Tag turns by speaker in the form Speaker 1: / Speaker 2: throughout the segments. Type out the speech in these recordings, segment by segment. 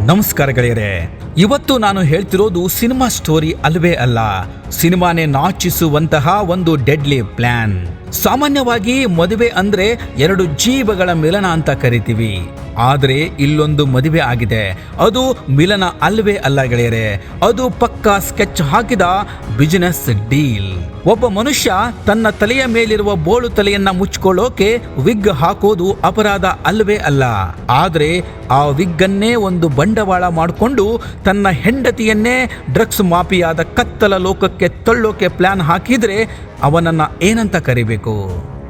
Speaker 1: ನಮಸ್ಕಾರ ಗೆಳೆಯರೆ, ಇವತ್ತು ನಾನು ಹೇಳ್ತಿರೋದು ಸಿನಿಮಾ ಸ್ಟೋರಿ ಅಲ್ವೇ ಅಲ್ಲ, ಸಿನಿಮಾನೇ ನಾಚಿಸುವಂತಹ ಒಂದು ಡೆಡ್ಲಿ ಪ್ಲಾನ್. ಸಾಮಾನ್ಯವಾಗಿ ಮದುವೆ ಅಂದ್ರೆ ಎರಡು ಜೀವಗಳ ಮಿಲನ ಅಂತ ಕರಿತೀವಿ. ಆದ್ರೆ ಇಲ್ಲೊಂದು ಮದುವೆ ಆಗಿದೆ, ಅದು ಮಿಲನ ಅಲ್ವೇ ಅಲ್ಲ ಗೆಳೆಯರೆ, ಅದು ಪಕ್ಕಾ ಸ್ಕೆಚ್ ಹಾಕಿದ ಬಿಸಿನೆಸ್ ಡೀಲ್. ಒಬ್ಬ ಮನುಷ್ಯ ತನ್ನ ತಲೆಯ ಮೇಲಿರುವ ಬೋಳು ತಲೆಯನ್ನ ಮುಚ್ಕೊಳ್ಳೋಕೆ ವಿಗ್ ಹಾಕೋದು ಅಪರಾಧ ಅಲ್ವೇ ಅಲ್ಲ. ಆದ್ರೆ ಆ ವಿಗ್ಗನ್ನೇ ಒಂದು ಬಂಡವಾಳ ಮಾಡಿಕೊಂಡು ತನ್ನ ಹೆಂಡತಿಯನ್ನೇ ಡ್ರಗ್ಸ್ ಮಾಫಿಯಾದ ಕತ್ತಲ ಲೋಕಕ್ಕೆ ತಳ್ಳೋಕೆ ಪ್ಲಾನ್ ಹಾಕಿದ್ರೆ ಅವನನ್ನ ಏನಂತ ಕರಿಬೇಕು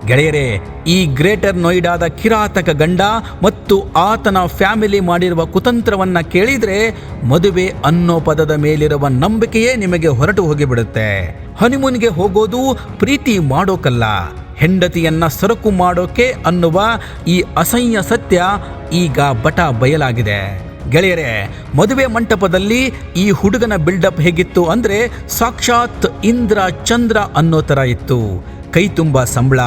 Speaker 1: ಗೆಳೆಯರೆ? ಈ ಗ್ರೇಟರ್ ನೋಯ್ಡಾದ ಕಿರಾತಕ ಗಂಡ ಮತ್ತು ಆತನ ಫ್ಯಾಮಿಲಿ ಮಾಡಿರುವ ಕುತಂತ್ರವನ್ನ ಕೇಳಿದ್ರೆ ಮದುವೆ ಅನ್ನೋ ಪದದ ಮೇಲಿರುವ ನಂಬಿಕೆಯೇ ನಿಮಗೆ ಹೊರಟು ಹೋಗಿಬಿಡುತ್ತೆ. ಹನಿಮೂನ್ಗೆ ಹೋಗೋದು ಪ್ರೀತಿ ಮಾಡೋಕಲ್ಲ, ಹೆಂಡತಿಯನ್ನ ಸರಕು ಮಾಡೋಕೆ ಅನ್ನುವ ಈ ಅಸಹ್ಯ ಸತ್ಯ ಈಗ ಬಟ ಬಯಲಾಗಿದೆ. ಗೆಳೆಯರೆ, ಮದುವೆ ಮಂಟಪದಲ್ಲಿ ಈ ಹುಡುಗನ ಬಿಲ್ಡಪ್ ಹೇಗಿತ್ತು ಅಂದ್ರೆ ಸಾಕ್ಷಾತ್ ಇಂದ್ರ ಚಂದ್ರ ಅನ್ನೋ ತರ ಇತ್ತು. ಕೈ ತುಂಬ ಸಂಬಳ,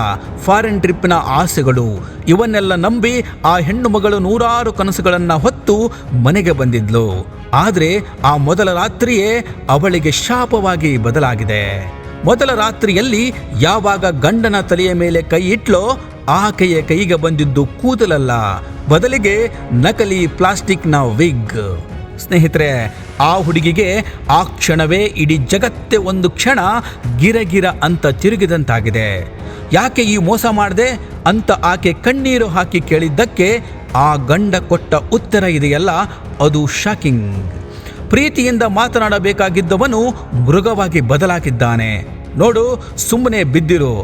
Speaker 1: ಫಾರಿನ್ ಟ್ರಿಪ್ನ ಆಸೆಗಳು, ಇವನ್ನೆಲ್ಲ ನಂಬಿ ಆ ಹೆಣ್ಣು ಮಗಳು ನೂರಾರು ಕನಸುಗಳನ್ನು ಹೊತ್ತು ಮನೆಗೆ ಬಂದಿದ್ಲು. ಆದರೆ ಆ ಮೊದಲ ರಾತ್ರಿಯೇ ಅವಳಿಗೆ ಶಾಪವಾಗಿ ಬದಲಾಗಿದೆ. ಮೊದಲ ರಾತ್ರಿಯಲ್ಲಿ ಯಾವಾಗ ಗಂಡನ ತಲೆಯ ಮೇಲೆ ಕೈ ಇಟ್ಲೋ ಆಕೆಯ ಕೈಗೆ ಬಂದಿದ್ದು ಕೂದಲಲ್ಲ, ಬದಲಿಗೆ ನಕಲಿ ಪ್ಲಾಸ್ಟಿಕ್ನ ವಿಗ್. ಸ್ನೇಹಿತರೆ, ಆ ಹುಡುಗಿಗೆ ಆ ಕ್ಷಣವೇ ಇಡೀ ಜಗತ್ತೇ ಒಂದು ಕ್ಷಣ ಗಿರಗಿರ ಅಂತ ತಿರುಗಿದಂತಾಗಿದೆ. ಯಾಕೆ ಈ ಮೋಸ ಮಾಡಿದೆ ಅಂತ ಆಕೆ ಕಣ್ಣೀರು ಹಾಕಿ ಕೇಳಿದ್ದಕ್ಕೆ ಆ ಗಂಡ ಕೊಟ್ಟ ಉತ್ತರ ಇದೆಯಲ್ಲ, ಅದು ಶಾಕಿಂಗ್. ಪ್ರೀತಿಯಿಂದ ಮಾತನಾಡಬೇಕಾಗಿದ್ದವನು ಮೃಗವಾಗಿ ಬದಲಾಗಿದ್ದಾನೆ. ನೋಡು, ಸುಮ್ಮನೆ ಬಿದ್ದಿರು,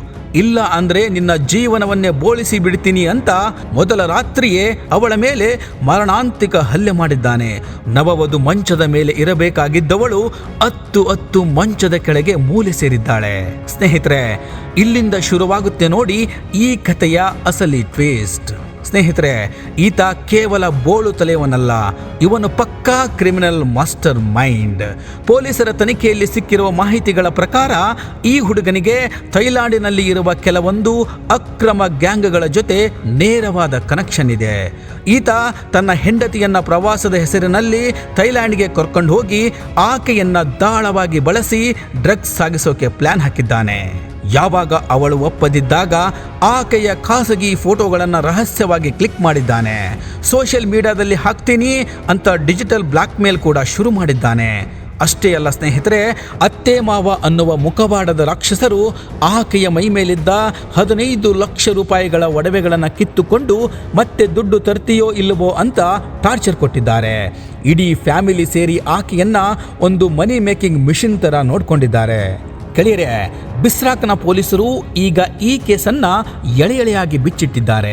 Speaker 1: ಇಲ್ಲ ಅಂದ್ರೆ ನಿನ್ನ ಜೀವನವನ್ನೇ ಬೋಳಿಸಿ ಬಿಡ್ತೀನಿ ಅಂತ ಮೊದಲ ರಾತ್ರಿಯೇ ಅವಳ ಮೇಲೆ ಮರಣಾಂತಿಕ ಹಲ್ಲೆ ಮಾಡಿದ್ದಾನೆ. ನವವಧು ಮಂಚದ ಮೇಲೆ ಇರಬೇಕಾಗಿದ್ದವಳು ಹತ್ತು ಮಂಚದ ಕೆಳಗೆ ಮೂಲೆ ಸೇರಿದ್ದಾಳೆ. ಸ್ನೇಹಿತರೆ, ಇಲ್ಲಿಂದ ಶುರುವಾಗುತ್ತೆ ನೋಡಿ ಈ ಕಥೆಯ ಅಸಲಿ ಟ್ವಿಸ್ಟ್. ಸ್ನೇಹಿತರೆ, ಈತ ಕೇವಲ ಬೋಳು ತಲೆಯವನಲ್ಲ, ಇವನು ಪಕ್ಕಾ ಕ್ರಿಮಿನಲ್ ಮಾಸ್ಟರ್ ಮೈಂಡ್. ಪೊಲೀಸರ ತನಿಖೆಯಲ್ಲಿ ಸಿಕ್ಕಿರುವ ಮಾಹಿತಿಗಳ ಪ್ರಕಾರ ಈ ಹುಡುಗನಿಗೆ ಥೈಲ್ಯಾಂಡಿನಲ್ಲಿ ಇರುವ ಕೆಲವೊಂದು ಅಕ್ರಮ ಗ್ಯಾಂಗ್ಗಳ ಜೊತೆ ನೇರವಾದ ಕನೆಕ್ಷನ್ ಇದೆ. ಈತ ತನ್ನ ಹೆಂಡತಿಯನ್ನ ಪ್ರವಾಸದ ಹೆಸರಿನಲ್ಲಿ ಥೈಲ್ಯಾಂಡ್ಗೆ ಕರ್ಕೊಂಡು ಹೋಗಿ ಆಕೆಯನ್ನ ದಾಳವಾಗಿ ಬಳಸಿ ಡ್ರಗ್ಸ್ ಸಾಗಿಸೋಕೆ ಪ್ಲಾನ್ ಹಾಕಿದ್ದಾನೆ. ಯಾವಾಗ ಅವಳು ಒಪ್ಪದಿದ್ದಾಗ ಆಕೆಯ ಖಾಸಗಿ ಫೋಟೋಗಳನ್ನು ರಹಸ್ಯವಾಗಿ ಕ್ಲಿಕ್ ಮಾಡಿದ್ದಾನೆ. ಸೋಷಿಯಲ್ ಮೀಡಿಯಾದಲ್ಲಿ ಹಾಕ್ತೀನಿ ಅಂತ ಡಿಜಿಟಲ್ ಬ್ಲಾಕ್ ಮೇಲ್ ಕೂಡ ಶುರು ಮಾಡಿದ್ದಾನೆ. ಅಷ್ಟೇ ಅಲ್ಲ ಸ್ನೇಹಿತರೆ, ಅತ್ತೆ ಮಾವ ಅನ್ನುವ ಮುಖವಾಡದ ರಾಕ್ಷಸರು ಆಕೆಯ ಮೈ ಮೇಲಿದ್ದ 15 ಲಕ್ಷ ರೂಪಾಯಿಗಳ ಒಡವೆಗಳನ್ನು ಕಿತ್ತುಕೊಂಡು ಮತ್ತೆ ದುಡ್ಡು ತರ್ತೀಯೋ ಇಲ್ಲವೋ ಅಂತ ಟಾರ್ಚರ್ ಕೊಟ್ಟಿದ್ದಾರೆ. ಇಡೀ ಫ್ಯಾಮಿಲಿ ಸೇರಿ ಆಕೆಯನ್ನ ಒಂದು ಮನಿ ಮೇಕಿಂಗ್ ಮಿಷಿನ್ ತರ ನೋಡ್ಕೊಂಡಿದ್ದಾರೆ. ಗೆಳೆಯರೆ, ಬಿಸ್ರಾಕ್ನ ಪೊಲೀಸರು ಈಗ ಈ ಕೇಸನ್ನ ಎಳೆಯಾಗಿ ಬಿಚ್ಚಿಟ್ಟಿದ್ದಾರೆ.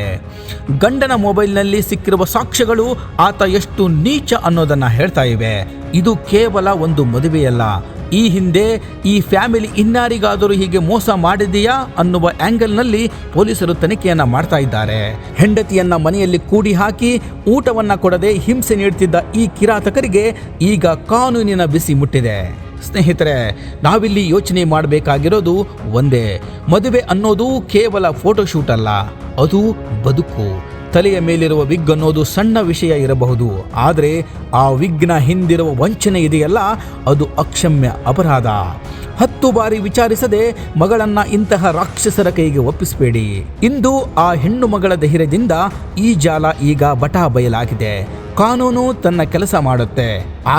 Speaker 1: ಗಂಡನ ಮೊಬೈಲ್ನಲ್ಲಿ ಸಿಕ್ಕಿರುವ ಸಾಕ್ಷ್ಯಗಳು ಆತ ಎಷ್ಟು ನೀಚ ಅನ್ನೋದನ್ನ ಹೇಳ್ತಾ ಇವೆ. ಇದು ಕೇವಲ ಒಂದು ಮದುವೆಯಲ್ಲ, ಈ ಹಿಂದೆ ಈ ಫ್ಯಾಮಿಲಿ ಇನ್ನಾರಿಗಾದರೂ ಹೀಗೆ ಮೋಸ ಮಾಡಿದೆಯಾ ಅನ್ನುವ ಆಂಗಲ್ನಲ್ಲಿ ಪೊಲೀಸರು ತನಿಖೆಯನ್ನ ಮಾಡ್ತಾ ಇದ್ದಾರೆ. ಹೆಂಡತಿಯನ್ನ ಮನೆಯಲ್ಲಿ ಕೂಡಿ ಹಾಕಿ ಊಟವನ್ನ ಕೊಡದೆ ಹಿಂಸೆ ನೀಡುತ್ತಿದ್ದ ಈ ಕಿರಾತಕರಿಗೆ ಈಗ ಕಾನೂನಿನ ಬಿಸಿ ಮುಟ್ಟಿದೆ. ಸ್ನೇಹಿತರೆ, ನಾವಿಲ್ಲಿ ಯೋಚನೆ ಮಾಡಬೇಕಾಗಿರೋದು ಒಂದೇ, ಮದುವೆ ಅನ್ನೋದು ಕೇವಲ ಫೋಟೋಶೂಟ್ ಅಲ್ಲ, ಅದು ಬದುಕು. ತಲೆಯ ಮೇಲಿರುವ ವಿಗ್ ಅನ್ನೋದು ಸಣ್ಣ ವಿಷಯ ಇರಬಹುದು, ಆದರೆ ಆ ವಿಗ್ನ ಹಿಂದಿರುವ ವಂಚನೆ ಇದೆಯಲ್ಲ, ಅದು ಅಕ್ಷಮ್ಯ ಅಪರಾಧ. 10 ಬಾರಿ ವಿಚಾರಿಸದೆ ಮಗಳನ್ನ ಇಂತಹ ರಾಕ್ಷಸರ ಕೈಗೆ ಒಪ್ಪಿಸಬೇಡಿ. ಇಂದು ಆ ಹೆಣ್ಣು ಮಗಳ ಧೈರ್ಯದಿಂದ ಈ ಜಾಲ ಈಗ ಬಟಾ ಬಯಲಾಗಿದೆ. ಕಾನೂನು ತನ್ನ ಕೆಲಸ ಮಾಡುತ್ತೆ,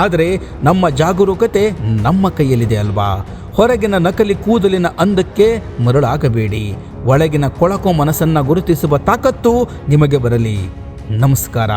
Speaker 1: ಆದರೆ ನಮ್ಮ ಜಾಗರೂಕತೆ ನಮ್ಮ ಕೈಯಲ್ಲಿದೆ ಅಲ್ವಾ? ಹೊರಗಿನ ನಕಲಿ ಕೂದಲಿನ ಅಂದಕ್ಕೆ ಮರಳಾಗಬೇಡಿ. ಒಳಗಿನ ಕೊಳಕು ಮನಸ್ಸನ್ನ ಗುರುತಿಸುವ ತಾಕತ್ತು ನಿಮಗೆ ಬರಲಿ. ನಮಸ್ಕಾರ.